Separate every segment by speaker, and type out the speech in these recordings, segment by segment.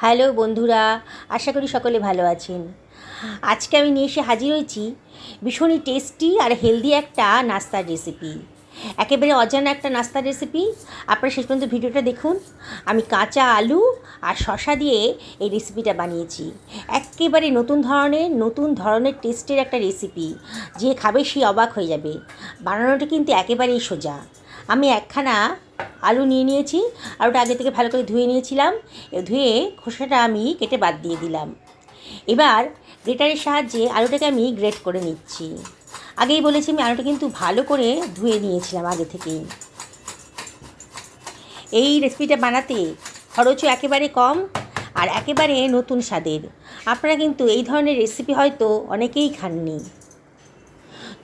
Speaker 1: Hello বন্ধুরা, আশা করি সকলে ভালো আছেন। আজকে আমি নিয়ে এসে হাজির হয়েছি ভীষণই টেস্টি আর হেলদি একটা নাস্তার রেসিপি। একেবারে অজানা একটা নাস্তার রেসিপি। আপনারা শেষ পর্যন্ত ভিডিওটা দেখুন। আমি কাঁচা আলু আর শসা দিয়ে এই রেসিপিটা বানিয়েছি। একেবারে নতুন ধরনের টেস্টের একটা রেসিপি। যে খাবে সে অবাক হয়ে যাবে। বানানোটা কিন্তু একেবারেই সোজা। আমি একখানা আলু নিয়ে নিয়েছি। আলুটা আগে থেকে ভালো করে ধুয়ে নিয়েছিলাম। ধুয়ে খোসাটা আমি কেটে বাদ দিয়ে দিলাম। এবার গ্রেটারের সাহায্যে আলুটাকে আমি গ্রেট করে নিচ্ছি। আগেই বলেছি আমি আলুটা কিন্তু ভালো করে ধুয়ে নিয়েছিলাম আগে থেকেই। এই রেসিপিটা বানাতে খরচও একেবারে কম আর একেবারে নতুন স্বাদের। আপনারা কিন্তু এই ধরনের রেসিপি হয়তো অনেকেই খাননি।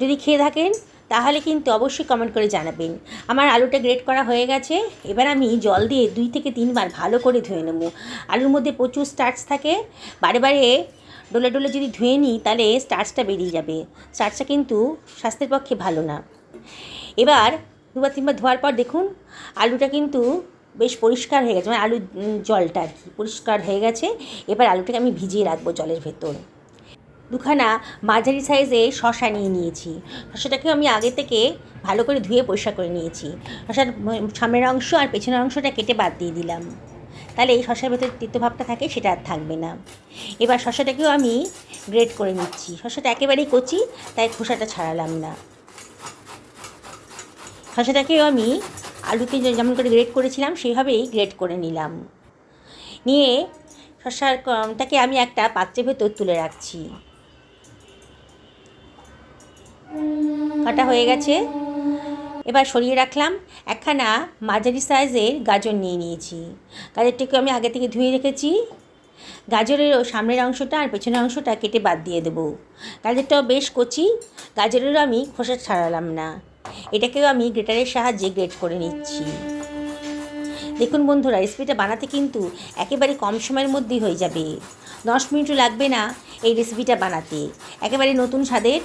Speaker 1: যদি খেয়ে থাকেন তাহলে কিন্তু অবশ্যই কমেন্ট করে জানাবেন। আমার আলুটা গ্রেট করা হয়ে গেছে। এবার আমি জল দিয়ে 2 থেকে 3 বার ভালো করে ধুয়ে নেব। আলুর মধ্যে প্রচুর স্টার্চ থাকে। বারে বারে ডলে ডলে যদি ধুয়ে নিই তাহলে স্টার্চটা বেরিয়ে যাবে। স্টার্চটা কিন্তু স্বাস্থ্যের পক্ষে ভালো না। এবার 2 বা 3 বার ধোয়ার পর দেখুন আলুটা কিন্তু বেশ পরিষ্কার হয়ে গেছে, মানে আলুর জলটা আর কি পরিষ্কার হয়ে গেছে। এবার আলুটাকে আমি ভিজিয়ে রাখবো জলের ভেতর। 2খানা মাঝারি সাইজে শসা নিয়ে নিয়েছি। শসাটাকেও আমি আগে থেকে ভালো করে ধুয়ে পরিষ্কার করে নিয়েছি। শসার সামনের অংশ আর পেছনের অংশটা কেটে বাদ দিয়ে দিলাম। তাহলে এই শসার ভেতরে তিক্তভাবটা থাকে সেটা আর থাকবে না। এবার শসাটাকেও আমি গ্রেট করে নিচ্ছি। শসাটা একেবারেই কচি, তাই খোসাটা ছাড়ালাম না। শসাটাকেও আমি আলুকে যেমন করে গ্রেট করেছিলাম সেইভাবেই গ্রেট করে নিলাম। নিয়ে শসাটাকে আমি একটা পাত্রের ভেতর তুলে রাখছি। কাটা হয়ে গেছে। এবার সরিয়ে রাখলাম। একখানা মাঝারি সাইজের গাজর নিয়ে নিয়েছি। গাজরটাকে আমি আগে থেকে ধুয়ে রেখেছি। গাজরেরও সামনের অংশটা আর পেছনের অংশটা কেটে বাদ দিয়ে দেবো। গাজরটাও বেশ কচি, গাজরেরও আমি খোসা ছাড়ালাম না। এটাকেও আমি গ্রেটারের সাহায্যে গ্রেট করে নিচ্ছি। দেখুন বন্ধুরা, রেসিপিটা বানাতে কিন্তু একেবারে কম সময়ের মধ্যেই হয়ে যাবে। 10 মিনিটও লাগবে না এই রেসিপিটা বানাতে। একেবারে নতুন স্বাদের।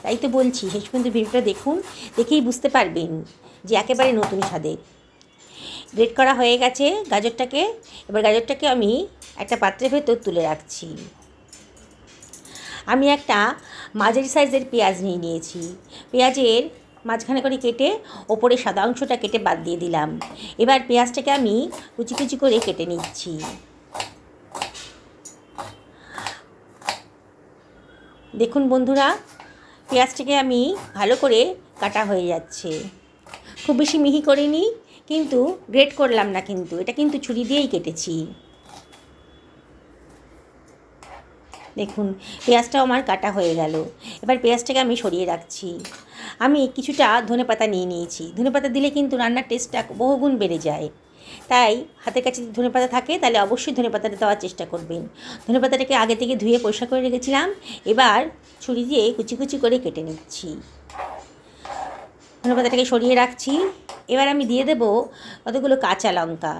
Speaker 1: তাই তো বলছি শেষ পর্যন্ত ভিডিওটা দেখুন, দেখেই বুঝতে পারবেন যে একেবারে নতুন স্বাদের। গ্রেট করা হয়ে গেছে গাজরটাকে। এবার গাজরটাকে আমি একটা পাত্রের ভেতর তুলে রাখছি। আমি একটা মাঝারি সাইজের পেঁয়াজ নিয়ে নিয়েছি। পেঁয়াজের মাঝখানে করে কেটে ওপরে সাদা অংশটা কেটে বাদ দিয়ে দিলাম। এবার পেঁয়াজটাকে আমি কুচি কুচি করে কেটে নিচ্ছি। দেখুন বন্ধুরা, পেঁয়াজটাকে আমি ভালো করে কাটা হয়ে যাচ্ছে। খুব বেশি মিহি করিনি, কিন্তু গ্রেট করলাম না, কিন্তু এটা কিন্তু ছুরি দিয়েই কেটেছি। দেখুন পেঁয়াজটাও আমার কাটা হয়ে গেল। এবার পেঁয়াজটাকে আমি সরিয়ে রাখছি। আমি কিছুটা ধনেপাতা নিয়ে নিয়েছি। ধনেপাতা দিলে কিন্তু রান্নার টেস্টটা বহুগুণ বেড়ে যায়। তাই হাতের কাছে যদি ধনেপাতা থাকে তাহলে অবশ্যই ধনেপাতাটা দেওয়ার চেষ্টা করবেন। ধনেপাতাটাকে আগে থেকে ধুয়ে পরিষ্কার করে রেখেছিলাম। এবার ছুরি দিয়ে কুচি কুচি করে কেটে নিচ্ছি। ধনেপাতাটাকে সরিয়ে রাখছি। এবার আমি দিয়ে দেব কতগুলো কাঁচা লঙ্কা।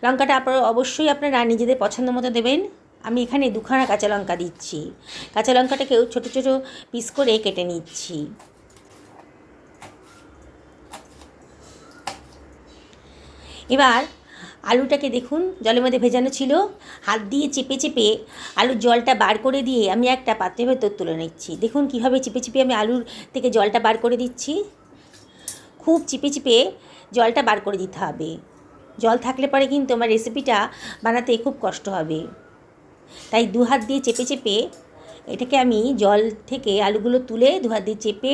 Speaker 1: লঙ্কাটা অবশ্যই আপনারা নিজেদের পছন্দ মতো দেবেন। আমি এখানে 2খানা কাঁচা লঙ্কা দিচ্ছি। কাঁচা লঙ্কাটাকেও ছোটো ছোটো পিস করে কেটে নিচ্ছি। এবার আলুটাকে দেখুন জলের মধ্যে ভেজানো ছিল। হাত দিয়ে চেপে চেপে আলুর জলটা বার করে দিয়ে আমি একটা পাত্রের ভেতর তুলে নিচ্ছি। দেখুন কীভাবে চেপে চেপে আমি আলুর থেকে জলটা বার করে দিচ্ছি। খুব চিপে চিপে জলটা বার করে দিতে হবে। জল থাকলে পরে কিন্তু আমার রেসিপিটা বানাতে খুব কষ্ট হবে। তাই 2 হাত দিয়ে চেপে চেপে এটাকে আমি জল থেকে আলুগুলো তুলে 2 হাত দিয়ে চেপে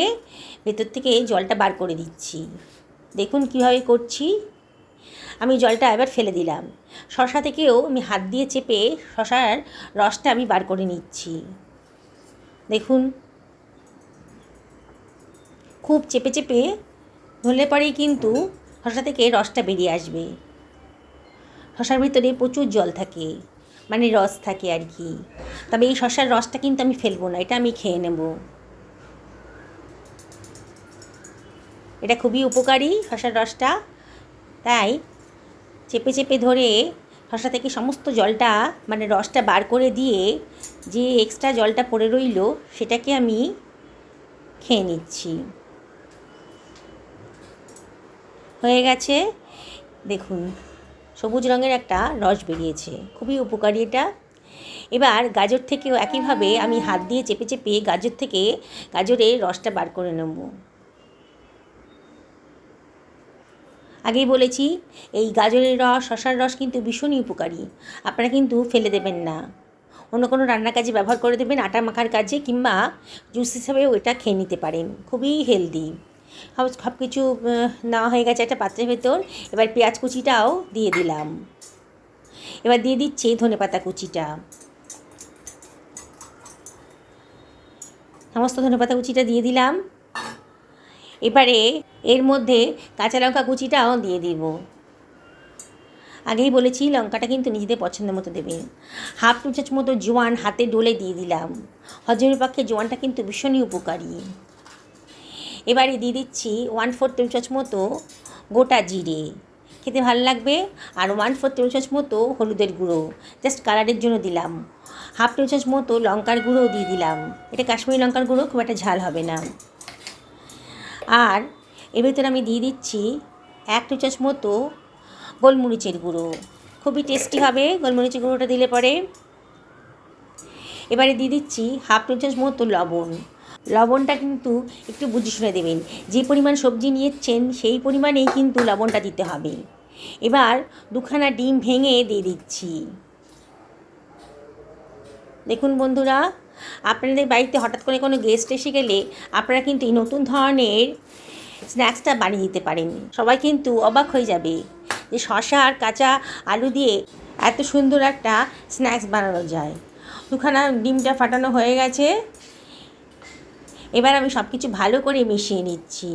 Speaker 1: ভেতর থেকে জলটা বার করে দিচ্ছি। দেখুন কীভাবে করছি। আমি জলটা এবার ফেলে দিলাম। শসা থেকেও আমি হাত দিয়ে চেপে শসার রসটা আমি বার করে নিচ্ছি। দেখুন খুব চেপে চেপে ধরলে পরেই কিন্তু শসা থেকে রসটা বেরিয়ে আসবে। শসার ভিতরে প্রচুর জল থাকে, মানে রস থাকে আর কি। তবে এই শসার রসটা কিন্তু আমি ফেলবো না, এটা আমি খেয়ে নেব। এটা খুবই উপকারী শসার রসটা। তাই চেপে চেপে ধরে শসা থেকে সমস্ত জলটা, মানে রসটা বার করে দিয়ে যে এক্সট্রা জলটা পড়ে রইল সেটাকে আমি খেয়ে নিচ্ছি। হয়ে গেছে দেখুন। সবুজ রঙের একটা রস বেরিয়েছে, খুবই উপকারী এটা। এবার গাজর থেকেও একইভাবে আমি হাত দিয়ে চেপে চেপে গাজরের রসটা বার করে নেব। আগেই বলেছি এই গাজরের রস, শশার রস কিন্তু ভীষণই উপকারী। আপনারা কিন্তু ফেলে দেবেন না, অন্য কোনো রান্নার কাজে ব্যবহার করে দেবেন, আটা মাখার কাজে, কিংবা জুস হিসাবেও এটা খেয়ে নিতে পারেন, খুবই হেলদি। সব কিছু নেওয়া হয়ে গেছে একটা পাত্রের ভেতর। এবার পেঁয়াজ কুচিটাও দিয়ে দিলাম। এবার দিয়ে দিচ্ছি ধনেপাতা কুচিটা, সমস্ত ধনেপাতা কুচিটা দিয়ে দিলাম। এবারে এর মধ্যে কাঁচা লঙ্কা কুচিটাও দিয়ে দিব। আগেই বলেছি লঙ্কাটা কিন্তু নিজেদের পছন্দ মতো দেবেন। হাফ টি চামচ মতো জোয়ান হাতে ডলে দিয়ে দিলাম। হজমের পক্ষে জোয়ানটা কিন্তু ভীষণই উপকারী। এবারে দিয়ে দিচ্ছি 1/4 টেবিল চামচ মতো গোটা জিরে, খেতে ভালো লাগবে। আর 1/4 টেবিল চামচ মতো হলুদের গুঁড়ো, জাস্ট কালারের জন্য দিলাম। হাফ টেবিল চামচ মতো লঙ্কার গুঁড়োও দিয়ে দিলাম। এটা কাশ্মীরি লঙ্কার গুঁড়ো, খুব একটা ঝাল হবে না। আর এর ভেতরে আমি দিয়ে দিচ্ছি 1 টেবিল চামচ মতো গোলমরিচের গুঁড়ো, খুবই টেস্টি হবে গোলমরিচের গুঁড়োটা দিলে পরে। এবারে দিয়ে দিচ্ছি হাফ টেবিল চামচ মতো লবণ। লবণটা কিন্তু একটু বুঝে শুনে দেবেন, যে পরিমাণ সবজি নিয়েছেন সেই পরিমাণেই কিন্তু লবণটা দিতে হবে। এবার 2খানা ডিম ভেঙে দিয়ে দিচ্ছি। দেখুন বন্ধুরা, আপনাদের বাড়িতে হঠাৎ করে কোনো গেস্ট এসে গেলে আপনারা কিন্তু এই নতুন ধরনের স্ন্যাক্সটা বানিয়ে দিতে পারেন। সবাই কিন্তু অবাক হয়ে যাবে যে শসা আর কাঁচা আলু দিয়ে এত সুন্দর একটা স্ন্যাক্স বানানো যায়। 2খানা ডিমটা ফাটানো হয়ে গেছে। এবার আমি সব কিছু ভালো করে মিশিয়ে নিচ্ছি।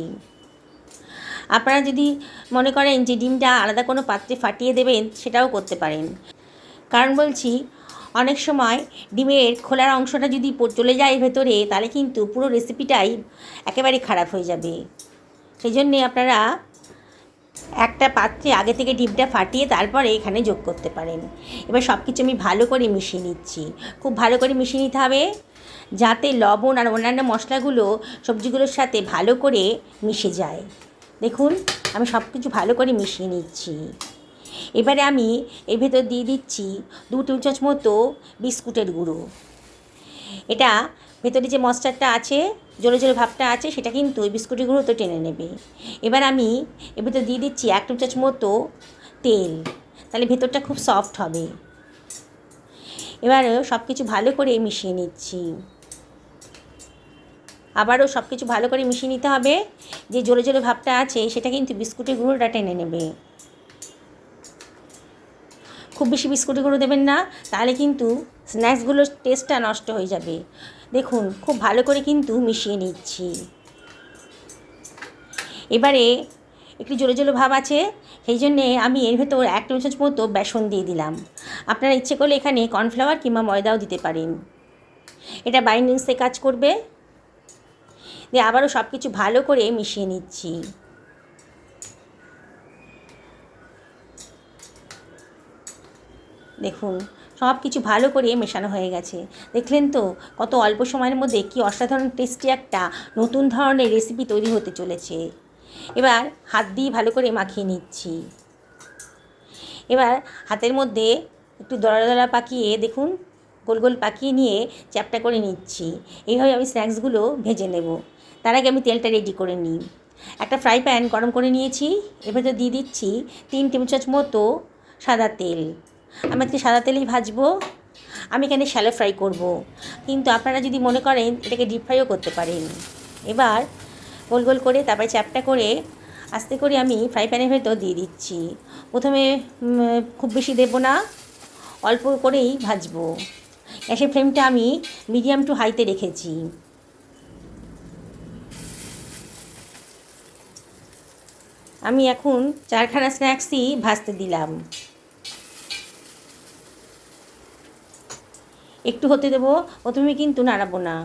Speaker 1: আপনারা যদি মনে করেন যে ডিমটা আলাদা কোনো পাত্রে ফাটিয়ে দেবেন, সেটাও করতে পারেন। কারণ বলছি, অনেক সময় ডিমের খোলার অংশটা যদি চলে যায় ভেতরে, তাহলে কিন্তু পুরো রেসিপিটাই একেবারে খারাপ হয়ে যাবে। সেই জন্যে আপনারা একটা পাত্রে আগে থেকে ডিমটা ফাটিয়ে তারপরে এখানে যোগ করতে পারেন। এবার সব কিছু আমি ভালো করে মিশিয়ে নিচ্ছি। খুব ভালো করে মিশিয়ে নিতে হবে, যাতে লবণ আর অন্যান্য মশলাগুলো সবজিগুলোর সাথে ভালো করে মিশে যায়। দেখুন, আমি সব কিছু ভালো করে মিশিয়ে নিচ্ছি। এবারে আমি এর ভেতর দিয়ে দিচ্ছি 2 টেবিল চামচ মতো বিস্কুটের গুঁড়ো। এটা ভেতরে যে মশলাটা আছে, জোরে জোরে ভাবটা আছে, সেটা কিন্তু ওই বিস্কুটের গুঁড়ো তো টেনে নেবে। এবার আমি এর ভেতর দিয়ে দিচ্ছি 1 টেবিল চামচ মতো তেল, তাহলে ভেতরটা খুব সফট হবে। এবারও সব কিছু ভালো করে মিশিয়ে নিচ্ছি। আবারও সব কিছু ভালো করে মিশিয়ে নিতে হবে, যে জোরে জোরে ভাবটা আছে সেটা কিন্তু বিস্কুটের গুঁড়োটা টেনে নেবে। খুব বেশি বিস্কুটের গুঁড়ো দেবেন না, তাহলে কিন্তু স্ন্যাক্সগুলোর টেস্টটা নষ্ট হয়ে যাবে। দেখুন, খুব ভালো করে কিন্তু মিশিয়ে নিচ্ছি। এবারে একটু জোরে জোরে ভাব আছে, সেই জন্যে আমি এর ভেতর 1 টেবিল চামচ মতো বেসন দিয়ে দিলাম। আপনারা ইচ্ছে করলে এখানে কর্নফ্লাওয়ার কিংবা ময়দাও দিতে পারেন, এটা বাইন্ডিংসে কাজ করবে। দিয়ে আবারও সব কিছু ভালো করে মিশিয়ে নিচ্ছি। দেখুন, সব কিছু ভালো করে মেশানো হয়ে গেছে। দেখলেন তো কত অল্প সময়ের মধ্যে কি অসাধারণ টেস্টি একটা নতুন ধরনের রেসিপি তৈরি হতে চলেছে। এবার হাত দিয়ে ভালো করে মাখিয়ে নিচ্ছি। এবার হাতের মধ্যে একটু দলা দলা পাকিয়ে, দেখুন গোল গোল পাকিয়ে নিয়ে চ্যাপটা করে নিচ্ছি। এইভাবে আমি স্ন্যাক্সগুলো ভেজে নেব। তার আগে আমি তেলটা রেডি করে নিই। একটা ফ্রাই প্যান গরম করে নিয়েছি, এবার তো দিয়ে দিচ্ছি 3 টেবিল চামচ মতো সাদা তেল। আমি আজকে সাদা তেলেই ভাজবো। আমি এখানে শ্যালো ফ্রাই করব, কিন্তু আপনারা যদি মনে করেন এটাকে ডিপ ফ্রাইও করতে পারেন। এবার গোল গোল করে তারপরে চ্যাপটা করে আস্তে করে আমি ফ্রাই প্যানের ভেতর দিয়ে দিচ্ছি। প্রথমে খুব বেশি দেব না, অল্প করেই ভাজবো। গ্যাসের ফ্লেমটা আমি মিডিয়াম টু হাইতে রেখেছি। আমি এখন 4খানা স্ন্যাক্সই ভাজতে দিলাম। একটু হতে দেবো, প্রথমে কিন্তু নাড়াবো না,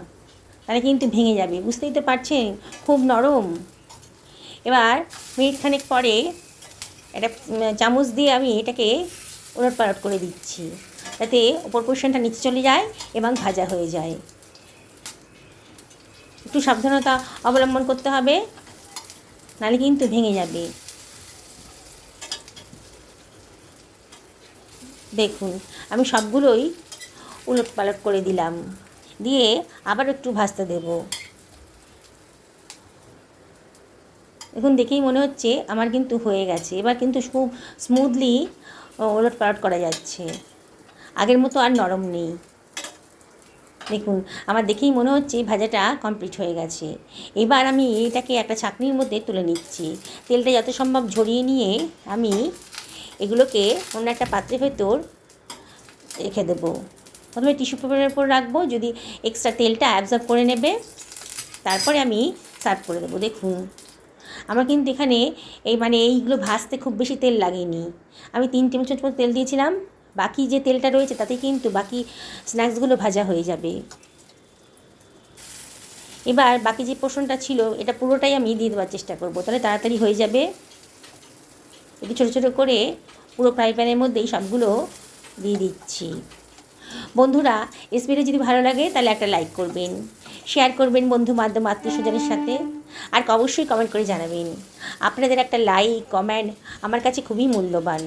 Speaker 1: তাহলে কিন্তু ভেঙে যাবে, বুঝতেই তো পারছেন খুব নরম। এবার মিনিটখানেক পরে একটা চামচ দিয়ে আমি এটাকে ওলট পালট করে দিচ্ছি, যাতে ওপর পোর্শনটা নিচে চলে যায় এবং ভাজা হয়ে যায়। একটু সাবধানতা অবলম্বন করতে হবে, নাহলে কিন্তু ভেঙে যাবে। দেখুন আমি সবগুলোই উলট পালট করে দিলাম, দিয়ে আবার একটু ভাজতে দেব। এখন দেখেই মনে হচ্ছে আমার কিন্তু হয়ে গেছে। এবার কিন্তু খুব স্মুথলি ওলট পালট করা যাচ্ছে, আগের মতো আর নরম নেই। দেখুন আমার দেখেই মনে হচ্ছে ভাজাটা কমপ্লিট হয়ে গেছে। এবার আমি এটাকে একটা ছাঁকনির মধ্যে তুলে নিচ্ছি। তেলটা যত সম্ভব ঝরিয়ে নিয়ে আমি এগুলোকে অন্য একটা পাত্রের ভেতর রেখে দেবো। প্রথমে টিস্যু পেপারের উপর রাখবো, যদি এক্সট্রা তেলটা অ্যাবজর্ব করে নেবে, তারপরে আমি সার্ভ করে দেবো। দেখুন আমার কিন্তু এখানে এইগুলো ভাজতে খুব বেশি তেল লাগেনি। আমি 3 টেবিল চামচ তেল দিয়েছিলাম, বাকি যে তেলটা রয়েছে তাতে কিন্তু বাকি স্ন্যাক্সগুলো ভাজা হয়ে যাবে। এবার বাকি যে পোর্শনটা ছিল এটা পুরোটাই আমি দিয়ে দেওয়ার চেষ্টা করব, তাহলে তাড়াতাড়ি হয়ে যাবে। একটু ছোটো ছোটো করে পুরো ফ্রাই প্যানের মধ্যেই সবগুলো দিয়ে দিচ্ছি। বন্ধুরা রেসিপিটা যদি ভালো লাগে তাহলে একটা লাইক করবেন, শেয়ার করবেন বন্ধু বান্ধব আত্মীয়স্বজনের সাথে, আর অবশ্যই কমেন্ট করে জানাবেন। আপনাদের একটা লাইক কমেন্ট আমার কাছে খুবই মূল্যবান।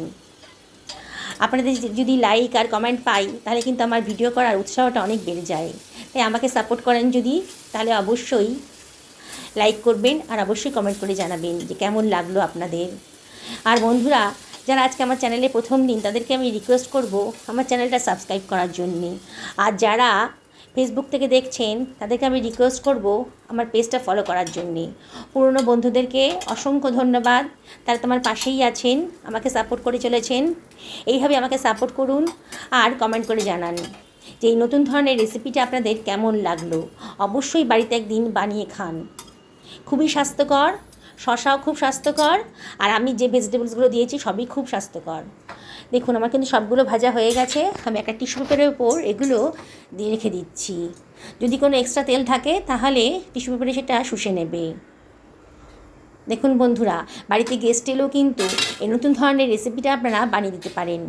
Speaker 1: আপনাদের যদি লাইক আর কমেন্ট পাই তাহলে কিন্তু আমার ভিডিও করার উৎসাহটা অনেক বেড়ে যায়। তাই আমাকে সাপোর্ট করেন যদি, তাহলে অবশ্যই লাইক করবেন আর অবশ্যই কমেন্ট করে জানাবেন যে কেমন লাগলো আপনাদের। আর বন্ধুরা যারা আজকে আমার চ্যানেলে প্রথম দিন, তাদেরকে আমি রিকোয়েস্ট করব আমার চ্যানেলটা সাবস্ক্রাইব করার জন্যে। আর যারা ফেসবুক থেকে দেখছেন তাদেরকে আমি রিকোয়েস্ট করব আমার পেজটা ফলো করার জন্যে। পুরনো বন্ধুদেরকে অসংখ্য ধন্যবাদ, তারা তোমার পাশেই আছেন, আমাকে সাপোর্ট করে চলেছেন। এইভাবে আমাকে সাপোর্ট করুন আর কমেন্ট করে জানান যে এই নতুন ধরনের রেসিপিটা আপনাদের কেমন লাগলো। অবশ্যই বাড়িতে একদিন বানিয়ে খান, খুবই স্বাস্থ্যকর। শশাও খুব স্বাস্থ্যকর, আর আমি যে ভেজিটেবলসগুলো দিয়েছি সবই খুব স্বাস্থ্যকর। দেখুন আমার কিন্তু সবগুলো ভাজা হয়ে গেছে। আমি একটা টিস্যু পেপারের উপর এগুলো দিয়ে রেখে দিচ্ছি। যদি কোনো এক্সট্রা তেল থাকে তাহলে টিস্যু পেপারে সেটা শুষে নেবে। দেখুন বন্ধুরা, বাড়িতে গেস্ট এলেও কিন্তু এই নতুন ধরনের রেসিপিটা আপনারা বানিয়ে দিতে পারেন।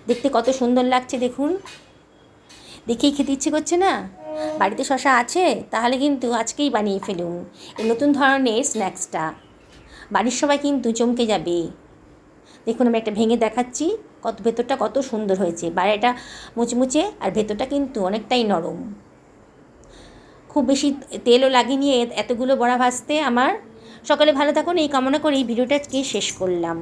Speaker 1: দেখতে কত সুন্দর লাগছে দেখুন, দেখেই খেতে ইচ্ছে করছে না? বাড়িতে শশা আছে তাহলে কিন্তু আজকেই বানিয়ে ফেলুন এই নতুন ধরনের স্ন্যাক্সটা, বাড়ির সবাই কিন্তু চমকে যাবে। দেখুন আমি একটা ভেঙে দেখাচ্ছি, ভেতরটা কত সুন্দর হয়েছে, বাইরেটা মুচমুচে আর ভেতরটা কিন্তু অনেকটাই নরম। খুব বেশি তেলও লাগেনি এতগুলো বড়া ভাজতে আমার। সকলে ভালো থাকুন এই কামনা করেই ভিডিওটাকে শেষ করলাম।